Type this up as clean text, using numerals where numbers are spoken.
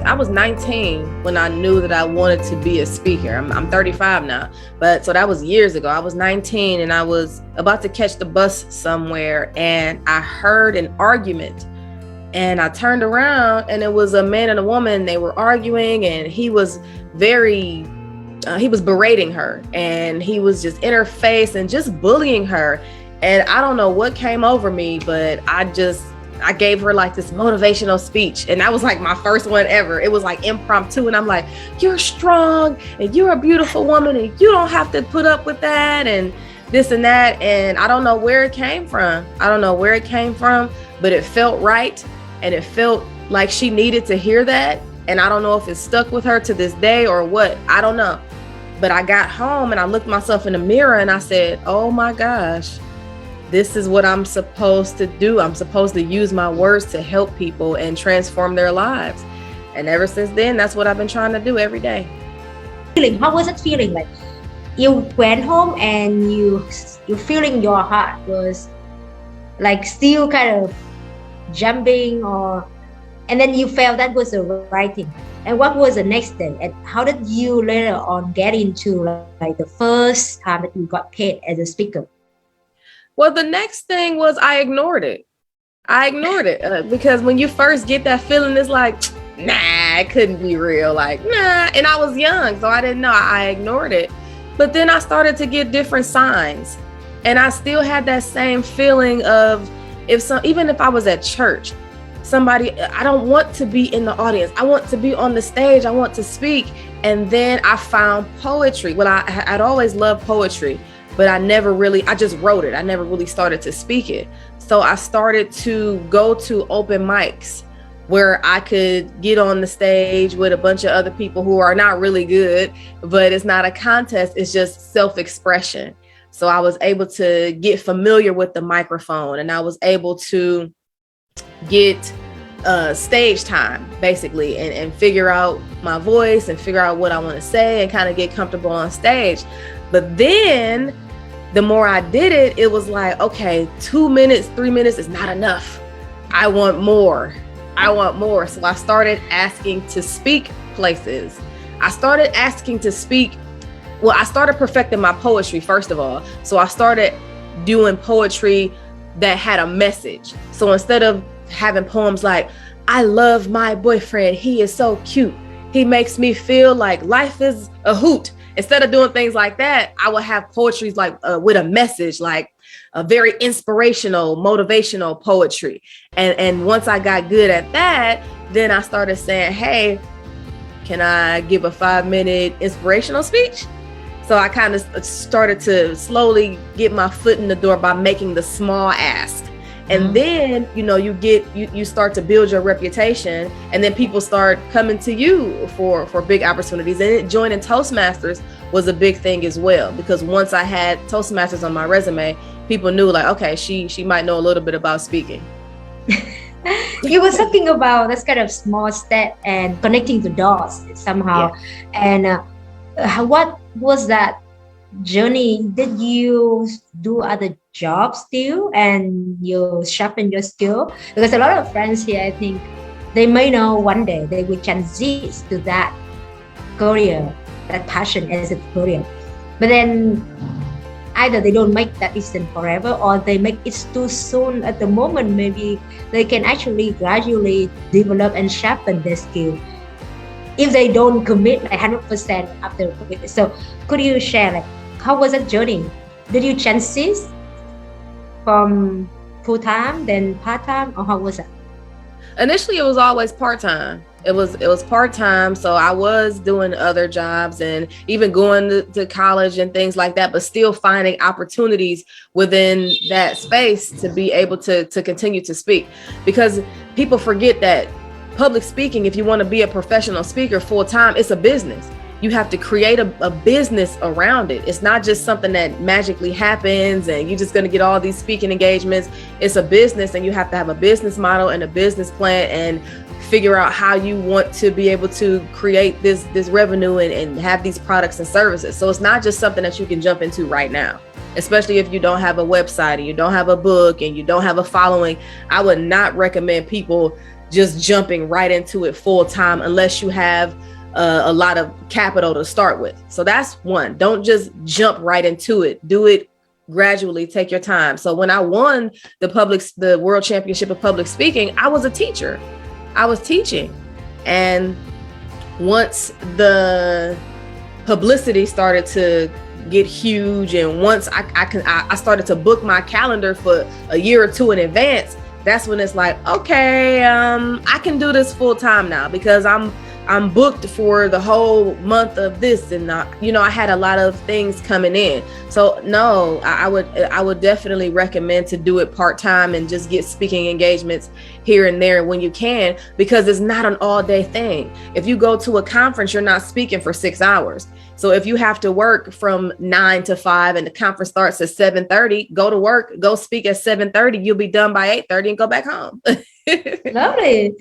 I was 19 when I knew that I wanted to be a speaker. I'm 35 now, but so that was years ago. I was 19 and I was about to catch the bus somewhere, and I heard an argument. And I turned around, and it was a man and a woman. They were arguing, and he was he was berating her, and he was just in her face and just bullying her. And I don't know what came over me, but I gave her like this motivational speech. And that was like my first one ever. It was like impromptu. And I'm like, you're strong and you're a beautiful woman and you don't have to put up with that and this and that. And I don't know where it came from. But it felt right. And it felt like she needed to hear that. And I don't know if it's stuck with her to this day or what. I don't know. But I got home and I looked myself in the mirror and I said, oh my gosh, this is what I'm supposed to do. I'm supposed to use my words to help people and transform their lives. And ever since then, that's what I've been trying to do every day. How was it feeling? Like you went home and you feeling your heart was like still kind of jumping, and then you felt that was the right thing. And what was the next day? And how did you later on get into like the first time that you got paid as a speaker? Well, the next thing was I ignored it. Because when you first get that feeling, it's like, nah, it couldn't be real. Like, nah. And I was young, so I didn't know. I ignored it. But then I started to get different signs. And I still had that same feeling of even if I was at church, I don't want to be in the audience. I want to be on the stage. I want to speak. And then I found poetry. Well, I'd always loved poetry, but I just wrote it. I never really started to speak it. So I started to go to open mics where I could get on the stage with a bunch of other people who are not really good, but it's not a contest. It's just self-expression. So I was able to get familiar with the microphone, and I was able to get stage time basically and figure out my voice and figure out what I want to say and kind of get comfortable on stage. But then the more I did it, it was like, okay, 2 minutes, 3 minutes is not enough. I want more. So I started asking to speak places. I started perfecting my poetry, first of all. So I started doing poetry that had a message. So instead of having poems like, I love my boyfriend, he is so cute, he makes me feel like life is a hoot. Instead of doing things like that, I would have poetry like with a message, like a very inspirational, motivational poetry. And once I got good at that, then I started saying, hey, can I give a 5-minute inspirational speech? So I kind of started to slowly get my foot in the door by making the small ask. And then, you start to build your reputation, and then people start coming to you for big opportunities. And joining Toastmasters was a big thing as well, because once I had Toastmasters on my resume, people knew like, okay, she might know a little bit about speaking. You were talking about this kind of small step and connecting the dots somehow. Yeah. And what was that journey? Did you do other jobs still and you sharpen your skill? Because a lot of friends here, I think they may know one day they will transit to that career, that passion as a career. But then either they don't make that decision forever, or they make it too soon at the moment. Maybe they can actually gradually develop and sharpen their skill if they don't commit like 100% after it. So could you share like how was that journey? Did you transit from full-time then part-time, or how was it? Initially, it was always part-time. It was part-time. So I was doing other jobs and even going to college and things like that, but still finding opportunities within that space to be able to continue to speak. Because people forget that public speaking, if you want to be a professional speaker full-time, it's a business. You have to create a business around it. It's not just something that magically happens and you're just going to get all these speaking engagements. It's a business, and you have to have a business model and a business plan and figure out how you want to be able to create this revenue and have these products and services. So it's not just something that you can jump into right now, especially if you don't have a website and you don't have a book and you don't have a following. I would not recommend people just jumping right into it full time unless you have a lot of capital to start with. So that's one. Don't just jump right into it. Do it gradually. Take your time. So when I won the World Championship of Public Speaking, I was a teacher. I was teaching. And once the publicity started to get huge, and once I started to book my calendar for a year or two in advance, that's when it's like, okay, I can do this full time now because I'm booked for the whole month of this, and I had a lot of things coming in. So no, I would definitely recommend to do it part time and just get speaking engagements here and there when you can, because it's not an all day thing. If you go to a conference, you're not speaking for 6 hours. So if you have to work from 9 to 5 and the conference starts at 7:30, go to work, go speak at 7:30. You'll be done by 8:30 and go back home. Lovely.